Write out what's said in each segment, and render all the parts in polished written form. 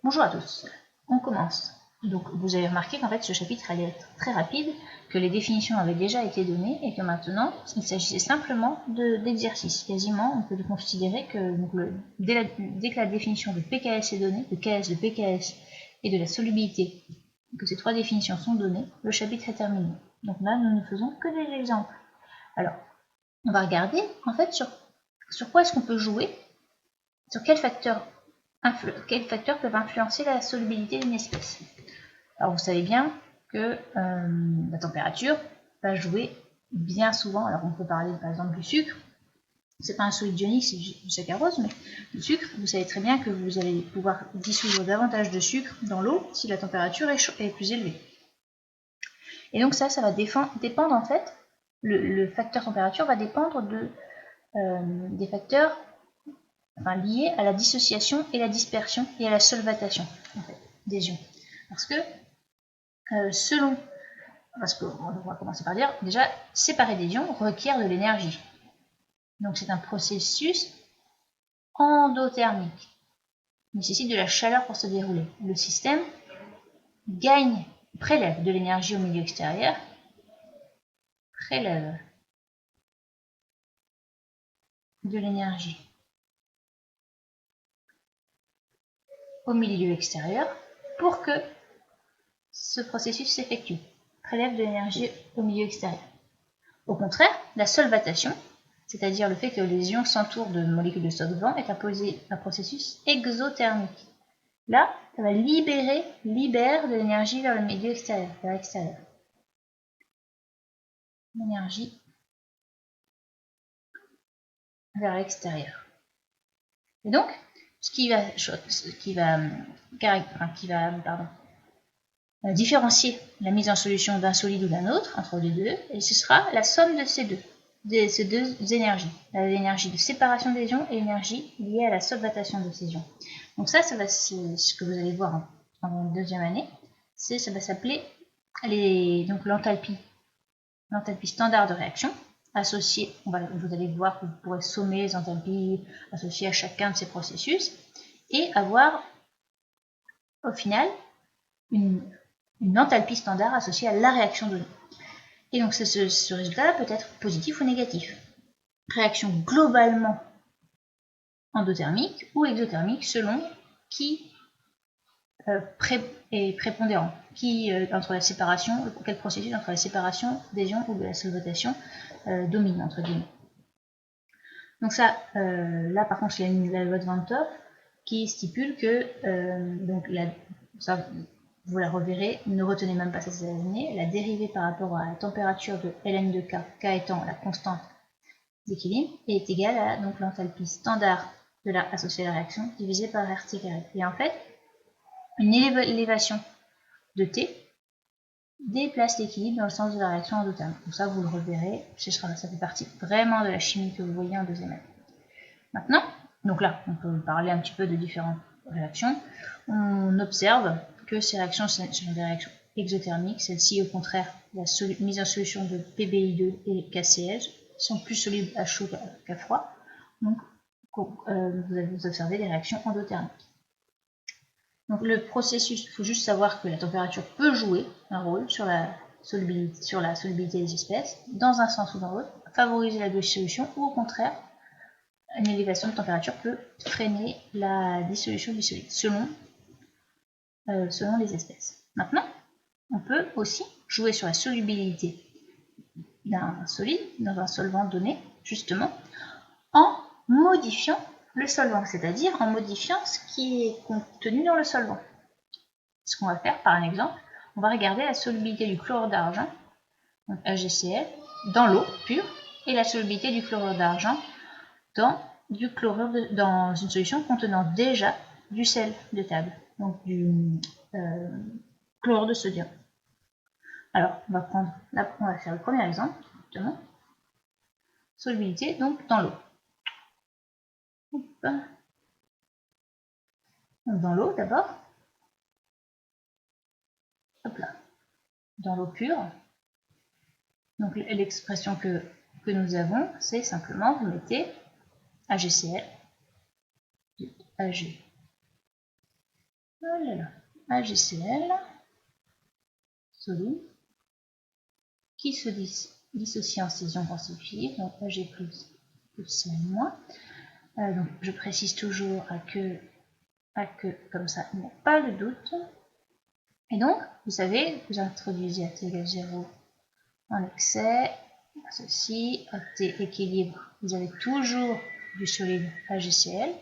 Bonjour à tous, on commence. Donc vous avez remarqué qu'en fait ce chapitre allait être très rapide, que les définitions avaient déjà été données et que maintenant il s'agissait simplement d'exercices. Quasiment on peut considérer que donc, dès que la définition de PKS est donnée, de KS, de PKS et de la solubilité, que ces trois définitions sont données, le chapitre est terminé. Donc là nous ne faisons que des exemples. Alors on va regarder en fait sur quoi est-ce qu'on peut jouer, sur quels facteurs peuvent influencer la solubilité d'une espèce. Alors vous savez bien que la température va jouer bien souvent. Alors on peut parler par exemple du sucre. C'est pas un solide ionique, c'est du saccharose, mais le sucre, vous savez très bien que vous allez pouvoir dissoudre davantage de sucre dans l'eau si la température est plus élevée. Et donc ça va dépendre en fait, le facteur température va dépendre des facteurs liés à la dissociation et la dispersion et à la solvatation en fait, des ions. Parce que on va commencer par dire, déjà, séparer des ions requiert de l'énergie. Donc c'est un processus endothermique. Il nécessite de la chaleur pour se dérouler. Le système prélève de l'énergie au milieu extérieur, prélève de l'énergie au milieu extérieur pour que ce processus s'effectue. Prélève de l'énergie au milieu extérieur. Au contraire, la solvatation, c'est-à-dire le fait que les ions s'entourent de molécules de solvant, est un processus exothermique. Là, ça va libère de l'énergie vers le milieu extérieur, vers l'extérieur. L'énergie vers l'extérieur. Et donc, ce qui va différencier la mise en solution d'un solide ou d'un autre, entre les deux, et ce sera la somme de ces deux énergies. L'énergie de séparation des ions et l'énergie liée à la solvatation de ces ions. Donc ça c'est ce que vous allez voir en deuxième année. Ça va s'appeler l'enthalpie standard de réaction, associée, vous allez voir que vous pourrez sommer les enthalpies associées à chacun de ces processus, et avoir au final une enthalpie standard associée à la réaction donnée. Et donc ce résultat-là peut être positif ou négatif. Réaction globalement endothermique ou exothermique selon qui est prépondérant, entre la séparation, quel processus entre la séparation des ions ou de la solvatation domine entre guillemets. Donc ça, là par contre, il y a la loi de Van 't Hoff qui stipule que vous la reverrez, ne retenez même pas cette année, la dérivée par rapport à la température de Ln de K, K étant la constante d'équilibre, est égale à l'enthalpie standard de la associée à la réaction divisée par RT carré. Et en fait, une élévation de T déplace l'équilibre dans le sens de la réaction endothermique. Donc ça, vous le reverrez, ça fait partie vraiment de la chimie que vous voyez en deuxième année. Maintenant, donc là, on peut parler un petit peu de différentes réactions. On observe que ces réactions sont des réactions exothermiques. Celles-ci, au contraire, la mise en solution de PBI2 et KCl sont plus solubles à chaud qu'à froid. Donc, vous observez des réactions endothermiques. Donc, le processus, il faut juste savoir que la température peut jouer un rôle sur la solubilité des espèces, dans un sens ou dans l'autre, favoriser la dissolution ou au contraire, une élévation de température peut freiner la dissolution du solide, selon les espèces. Maintenant, on peut aussi jouer sur la solubilité d'un solide dans un solvant donné, justement, en modifiant le solvant, c'est-à-dire en modifiant ce qui est contenu dans le solvant. Ce qu'on va faire, par exemple, on va regarder la solubilité du chlorure d'argent, donc HgCl, dans l'eau pure, et la solubilité du chlorure d'argent dans une solution contenant déjà du sel de table, donc du chlorure de sodium. Alors, on va faire le premier exemple, justement. Solubilité, donc dans l'eau. Donc dans l'eau d'abord. Hop là. Dans l'eau pure. Donc l'expression que nous avons, c'est simplement, vous mettez HgCl, Ag. Oh là là. AgCl, solide, qui se dissocie en scission constitutive, donc Ag plus Cl-. Donc je précise toujours à que, comme ça il n'y a pas de doute. Et donc, vous savez, vous introduisez à t égale 0 en excès, ceci, à t équilibre, vous avez toujours du solide AgCl.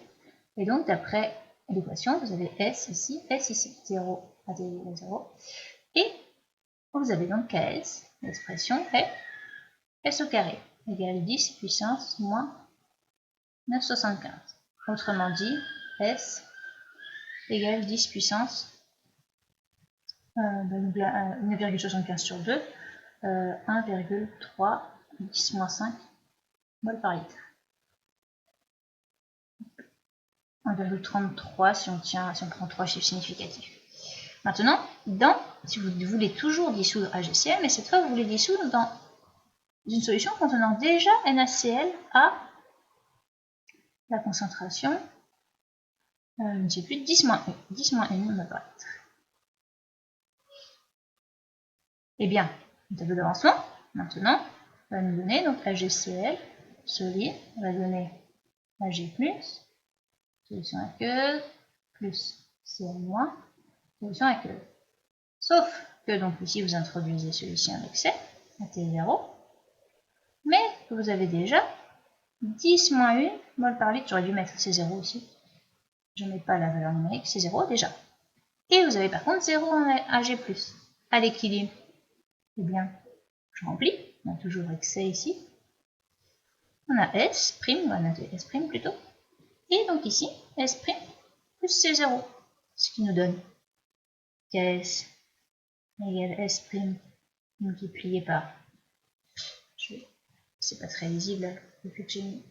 Et donc, d'après l'équation, vous avez S ici, 0 à t égale 0. Et vous avez donc KS, l'expression est S au carré, égale 10 puissance moins 9,75. Autrement dit, S égale 10 puissance 9,75 sur 2, 1,3 10 moins 5 mol par litre. 1,33 si on prend 3 chiffres significatifs. Maintenant, si vous voulez toujours dissoudre AgCl, mais cette fois vous voulez dissoudre dans une solution contenant déjà NaCl à la concentration, je ne sais plus, 10 moins 1 mol par litre. Eh bien, le tableau d'avancement, maintenant, va nous donner donc AgCl solide, on va donner Ag+, solution aqueuse, plus Cl-, solution aqueuse. Sauf que donc ici vous introduisez celui-ci en excès, à T0, mais que vous avez déjà 10 moins 1 mol par litre, j'aurais dû mettre C0 ici, je ne mets pas la valeur numérique, C0 déjà. Et vous avez par contre 0 en Ag+, à l'équilibre. Eh bien, je remplis, on a toujours excès ici, on a S', on a noté S' plutôt, et donc ici, S' plus C0, ce qui nous donne KS égale S' multiplié par, c'est pas très lisible depuis que j'ai mis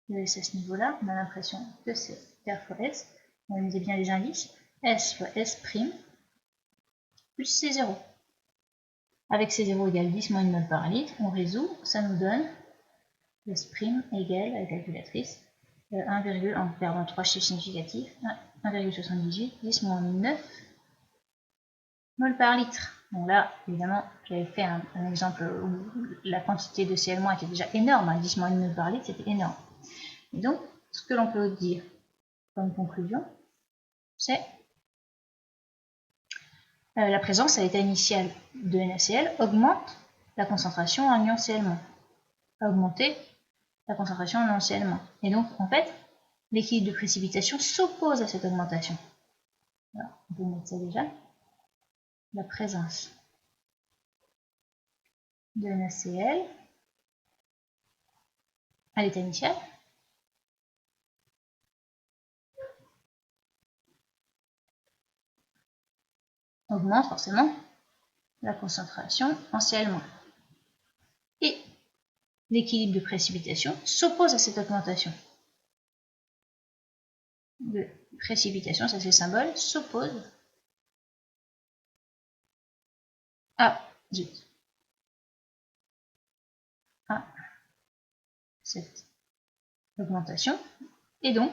le S à ce niveau-là, on a l'impression que c'est R fois S, on lisait bien les indices, S fois S' plus C0. Avec C0 égale 10 moins 1 mol par litre, on résout, ça nous donne S' égale, à la calculatrice, 1, en perdant 3 chiffres significatifs, 1,78, 10 moins 9 mol par litre. Donc là, évidemment, j'avais fait un exemple où la quantité de Cl- était déjà énorme, hein, 10 moins 1 mol par litre, c'était énorme. Et donc, ce que l'on peut dire comme conclusion, c'est la présence à l'état initial de NaCl augmente la concentration en ion Cl-, augmenter la concentration en ion Cl-. Et donc, en fait, l'équilibre de précipitation s'oppose à cette augmentation. Alors, on peut mettre ça déjà. La présence de NaCl à l'état initial augmente forcément la concentration en Cl-. Et l'équilibre de précipitation s'oppose à cette augmentation de précipitation, ça c'est le symbole, s'oppose à cette augmentation. Et donc,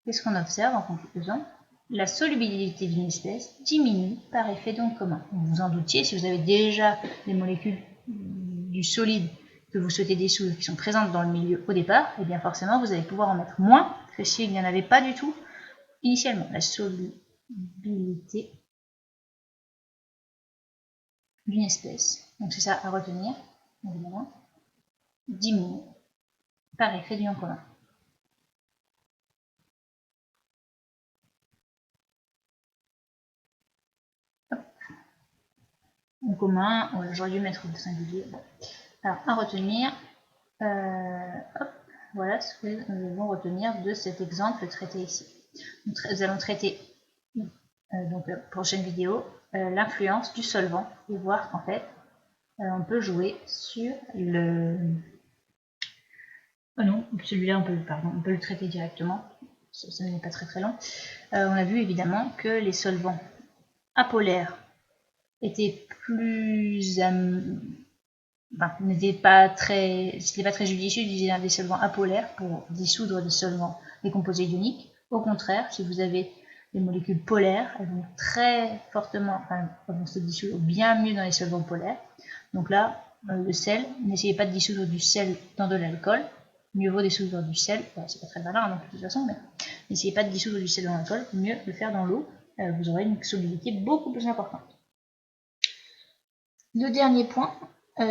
qu'est-ce qu'on observe en conclusion? La solubilité d'une espèce diminue par effet d'onde commun. Vous vous en doutiez, si vous avez déjà des molécules du solide que vous souhaitez dissoudre qui sont présentes dans le milieu au départ, et bien forcément vous allez pouvoir en mettre moins que s'il n'y en avait pas du tout initialement. La solubilité d'une espèce, donc c'est ça à retenir, évidemment, diminue par effet d'ion commun. En commun, ouais, j'aurais dû mettre le singulier. Bon. Alors, à retenir, voilà ce que nous devons retenir de cet exemple traité ici. Nous allons traiter, donc la prochaine vidéo, l'influence du solvant et voir qu'en fait, on peut jouer sur le... Oh non, celui-là, on peut le traiter directement, ça n'est pas très long. On a vu évidemment que les solvants apolaires étaient plus... c'était pas très judicieux d'utiliser des solvants apolaires pour dissoudre des composés ioniques. Au contraire, si vous avez les molécules polaires, elles vont très fortement, enfin, elles vont se dissoudre bien mieux dans les solvants polaires. Donc là, le sel, n'essayez pas de dissoudre du sel dans de l'alcool. Mieux vaut dissoudre du sel, c'est pas très malin donc de toute façon, mais n'essayez pas de dissoudre du sel dans l'alcool, mieux le faire dans l'eau, vous aurez une solubilité beaucoup plus importante. Le dernier point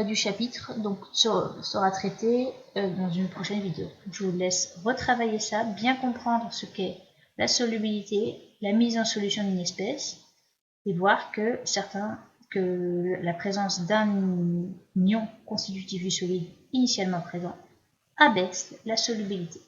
du chapitre donc, sera traité dans une prochaine vidéo. Je vous laisse retravailler ça, bien comprendre ce qu'est la solubilité, la mise en solution d'une espèce, et voir que la présence d'un ion constitutif du solide initialement présent abaisse la solubilité.